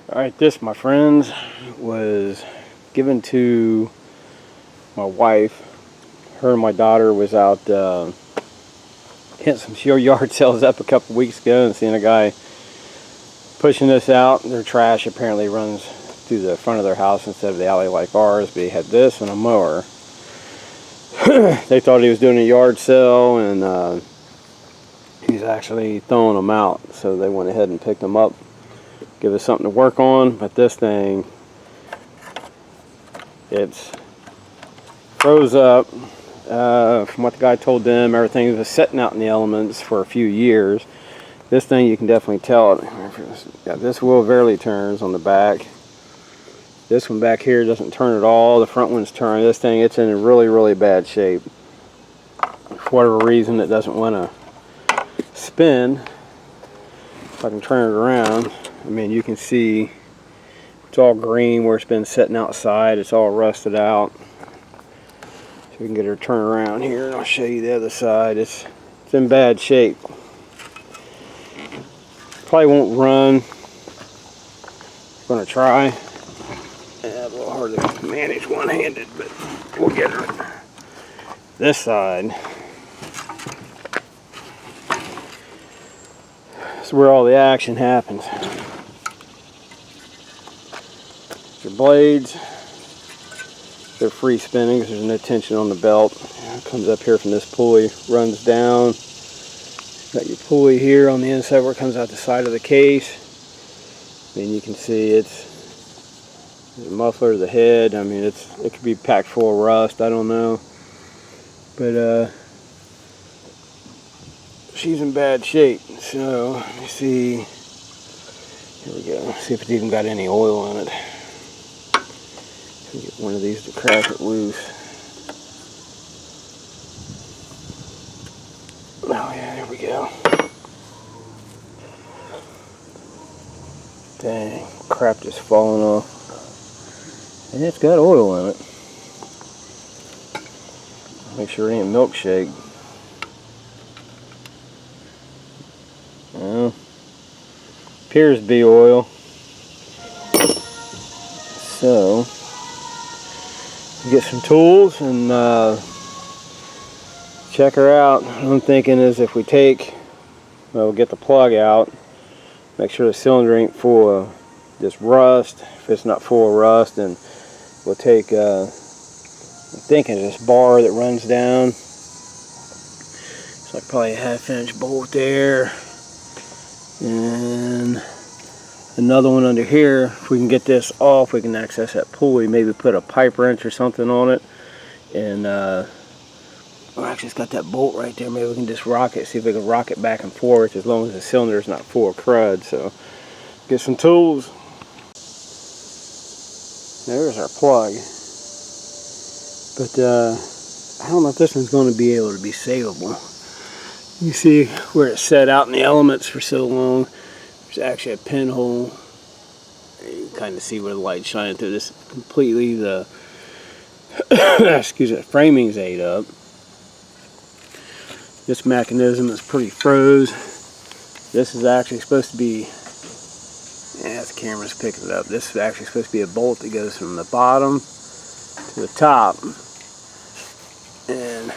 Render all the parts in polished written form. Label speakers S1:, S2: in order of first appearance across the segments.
S1: Alright, this, my friends, was given to my wife. Her and my daughter was out hitting some yard sales up a couple weeks ago and seeing a guy pushing this out. Their trash apparently runs through the front of their house instead of the alley like ours, but he had this and a mower. They thought he was doing a yard sale, and he's actually throwing them out, so they went ahead and picked them up, give us something to work on. But this thing, it's froze up. From what the guy told them, everything was sitting out in the elements for a few years. This thing, you can definitely tell it. Yeah, this wheel barely turns on the back. This one back here doesn't turn at all. The front one's turning. This thing, it's in really, really bad shape. For whatever reason, it doesn't want to spin. If I can turn it around, I mean, you can see it's all green where it's been sitting outside. It's all rusted out. So we can get her turned around here, and I'll show you the other side. It's in bad shape. Probably won't run. I'm gonna try. Yeah, a little hard to manage one-handed, but we'll get her. This side is where all the action happens. Your blades, they're free spinning because there's no tension on the belt. It comes up here from this pulley, runs down. Got your pulley here on the inside where it comes out the side of the case. Then you can see it's the muffler, the head. I mean, it could be packed full of rust. I don't know, but she's in bad shape. So let me see. Here we go. See if it's even got any oil in it. Get one of these to crack it loose. Oh yeah, there we go. Dang, crap just falling off. And it's got oil in it. Make sure it ain't milkshake. Well, appears to be oil. So get some tools and check her out. What I'm thinking is if we we'll get the plug out, make sure the cylinder ain't full of this rust. If it's not full of rust, then we'll take I'm thinking this bar that runs down. It's like probably a 1/2-inch bolt there, and another one under here. If we can get this off, we can access that pulley, maybe put a pipe wrench or something on it, and well, actually it's got that bolt right there. Maybe we can just rock it, see if we can rock it back and forth as long as the cylinder is not full of crud. So get some tools. There's our plug, but I don't know if this one's going to be able to be savable. You see where it's set out in the elements for so long. There's actually a pinhole. You can kind of see where the light's shining through. This completely the excuse me, framing's ate up. This mechanism is pretty froze. This is actually supposed to be, yeah, the camera's picking it up. This is actually supposed to be a bolt that goes from the bottom to the top, and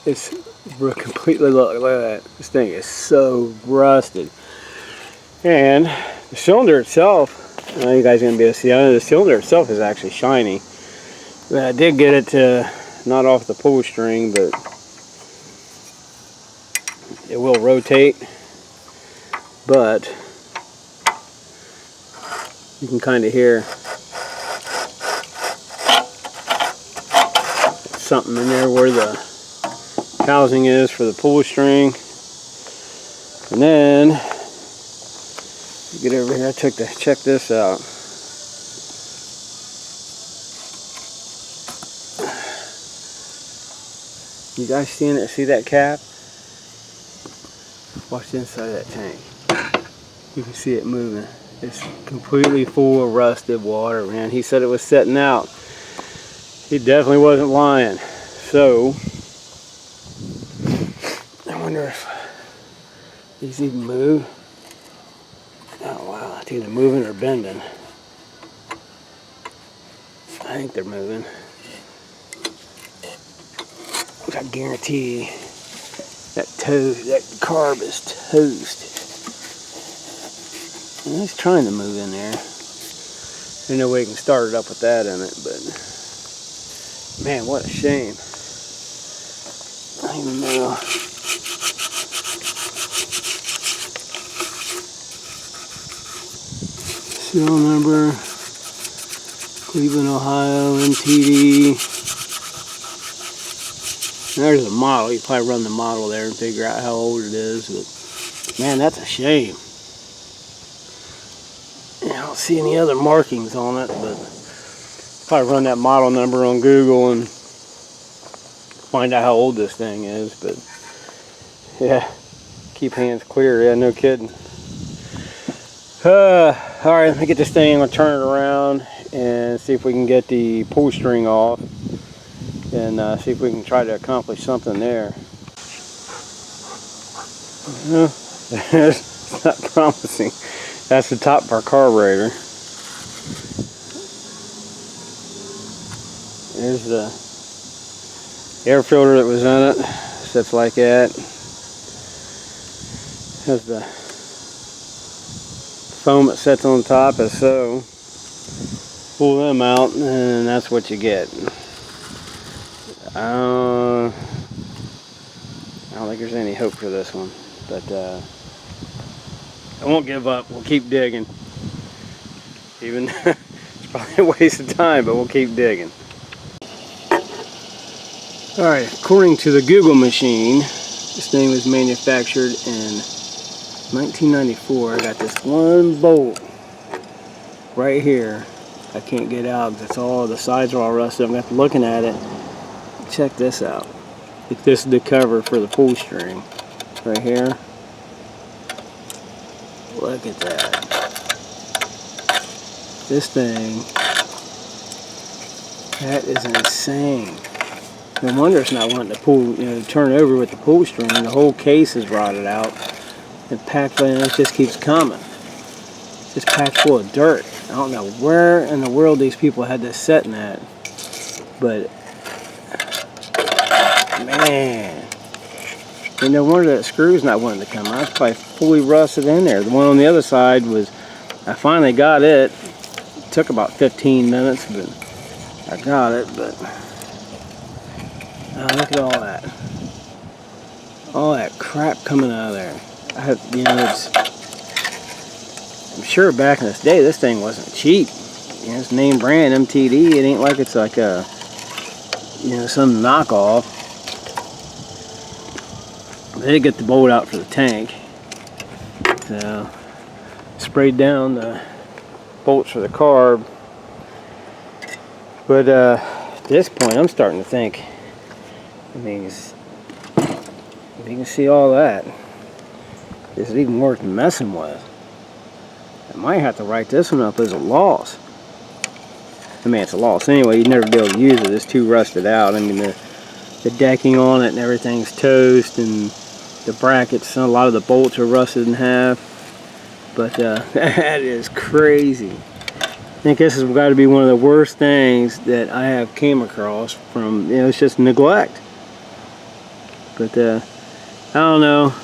S1: it's completely, look at that. This thing is so rusted. And the cylinder itself, I know you guys are going to be able to see, the cylinder itself is actually shiny. But I did get it to, not off the pull string, but it will rotate. But you can kind of hear something in there where the housing is for the pull string. And then get over here. I took to check this out. You guys seeing it? See that cap? Watch the inside of that tank. You can see it moving. It's completely full of rusted water, man. He said it was setting out. He definitely wasn't lying. So I wonder if these even move. Oh wow, It's either moving or bending. I think they're moving. I guarantee that carb is toast. And it's trying to move in there. There's no way you can start it up with that in it, but man, what a shame. I don't even know. Serial number, Cleveland, Ohio, MTD. And there's a model. You probably run the model there and figure out how old it is. But man, that's a shame. Yeah, I don't see any other markings on it, but probably run that model number on Google and find out how old this thing is. But yeah, keep hands clear. Yeah, no kidding. Alright, let me get this thing. I'm going to turn it around and see if we can get the pull string off and see if we can try to accomplish something there. It's not promising. That's the top of our carburetor. There's the air filter that was in it. Sits like that. Has the foam that sits on top as so. Pull them out and that's what you get. I don't think there's any hope for this one, but I won't give up. We'll keep digging. Even it's probably a waste of time, but we'll keep digging. Alright, according to the Google machine, this thing was manufactured in 1994. I got this one bolt right here I can't get out because it's all, the sides are all rusted. I'm looking at it. Check this out. This is the cover for the pull string right here. Look at that. This thing, that is insane. No wonder it's not wanting to pull, to turn over with the pull string. The whole case is rotted out and packed, and it just keeps coming. It's just packed full of dirt. I don't know where in the world these people had this setting at, but man, and no wonder that screw's not wanting to come out. It's probably fully rusted in there. The one on the other side was, I finally got it. It took about 15 minutes, but I got it. But look at all that. All that crap coming out of there. I'm sure back in this day, this thing wasn't cheap. It's name brand MTD. It ain't like it's like a, some knockoff. They did get the bolt out for the tank. So, sprayed down the bolts for the carb. But at this point, I'm starting to think, if you can see all that, is it even worth messing with? I might have to write this one up as a loss. I mean, it's a loss anyway. You'd never be able to use it. It's too rusted out. I mean, the decking on it and everything's toast, and the brackets, a lot of the bolts are rusted in half. But that is crazy. I think this has got to be one of the worst things that I have came across from, it's just neglect. But I don't know.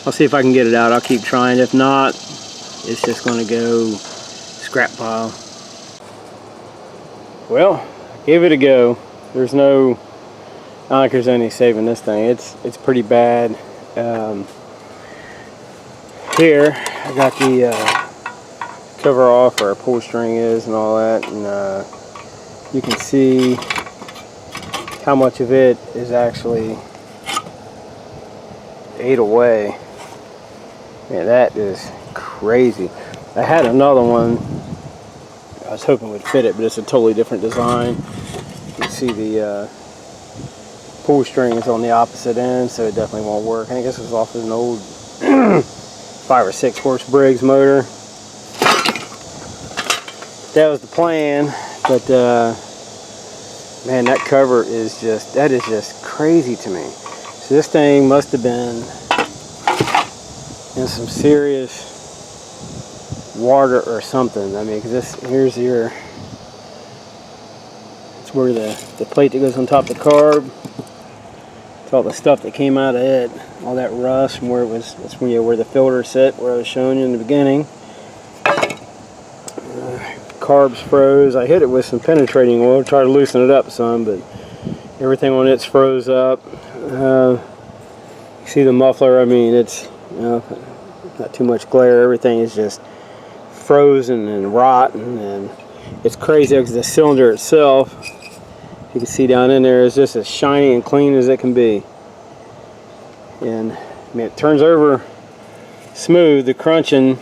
S1: I'll see if I can get it out. I'll keep trying. If not, it's just going to go scrap pile. Well, give it a go. There's no, I don't think there's any saving this thing. It's pretty bad. Here, I got the cover off where our pull string is and all that, and you can see how much of it is actually ate away. Man, that is crazy. I had another one I was hoping would fit it, but it's a totally different design. You can see the pull string is on the opposite end, so it definitely won't work. I think this was off of an old 5 or 6 horse Briggs motor. That was the plan, but man, that cover is just crazy to me. So this thing must have been in some serious water or something. I mean, because here's your, it's where the plate that goes on top of the carb. It's all the stuff that came out of it, all that rust from where it was. That's where the filter sit, where I was showing you in the beginning. Carbs froze. I hit it with some penetrating oil, try to loosen it up some, but everything on it's froze up. You see the muffler, I mean, it's, you know, not too much glare, everything is just frozen and rotten, and it's crazy because the cylinder itself, you can see down in there, is just as shiny and clean as it can be. And I mean, it turns over smooth, the crunching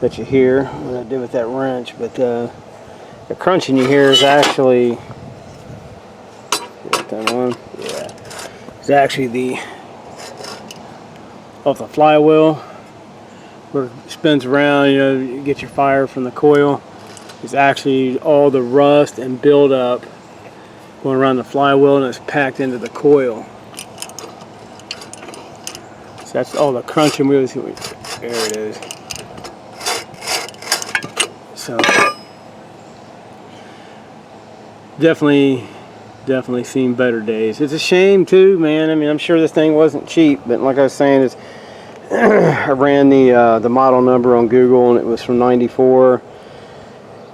S1: that you hear, what I did with that wrench, but the crunching you hear is actually, get that on, yeah, it's actually off the flywheel where it spins around, you know, you get your fire from the coil. It's actually all the rust and buildup going around the flywheel, and it's packed into the coil. So that's all the crunching wheels. There it is. So definitely seen better days. It's a shame too, man. I mean, I'm sure this thing wasn't cheap, but like I was saying, it's I ran the model number on Google, and it was from '94.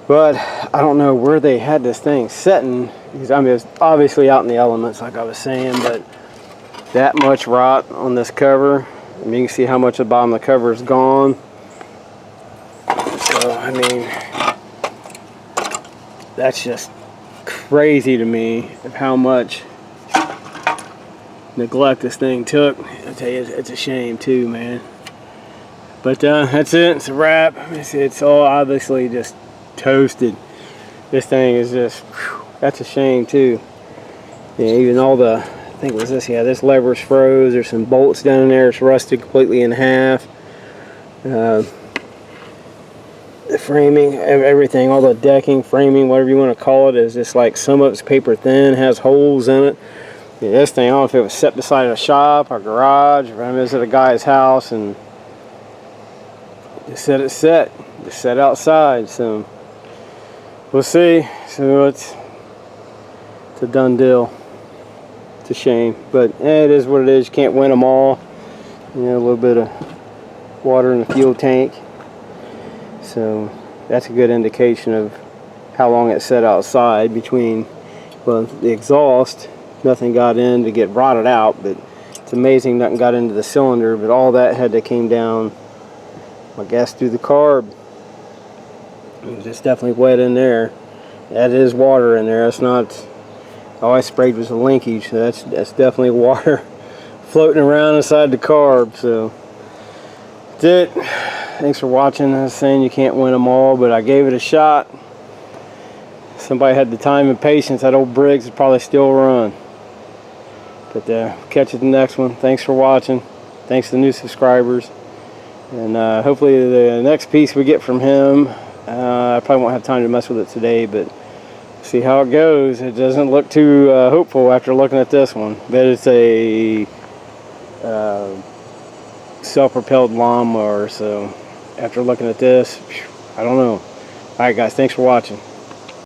S1: But I don't know where they had this thing setting, because I mean, it's obviously out in the elements, like I was saying, but that much rot on this cover. I mean, you can see how much of the bottom of the cover is gone. So, I mean, that's just crazy to me of how much neglect this thing took. I tell you, it's a shame too, man. But that's it. It's a wrap. It's all obviously just toasted. This thing is just, whew, that's a shame too. Yeah, even all the, I think it was this, yeah, this lever's froze. There's some bolts down in there. It's rusted completely in half. The framing, everything, all the decking, framing, whatever you want to call it, is just like, some of it's paper thin, has holes in it. Yeah, this thing, I don't know if it was set beside a shop or garage, or I visited a guy's house and just set outside. So we'll see. So it's a done deal. It's a shame, but it is what it is. You can't win them all. You know, a little bit of water in the fuel tank. So that's a good indication of how long it sat outside between, well, the exhaust, nothing got in to get rotted out, but it's amazing nothing got into the cylinder, but all that had to came down, I guess, through the carb. It's definitely wet in there. That is water in there. That's not, all I sprayed was a linkage, so that's definitely water floating around inside the carb. So that's it. Thanks for watching. I was saying you can't win them all, but I gave it a shot. Somebody had the time and patience. That old Briggs would probably still run. But catch you at the next one. Thanks for watching. Thanks to the new subscribers. And hopefully the next piece we get from him, I probably won't have time to mess with it today, but see how it goes. It doesn't look too hopeful after looking at this one. But it's a self-propelled lawnmower, so after looking at this, I don't know. Alright guys, thanks for watching.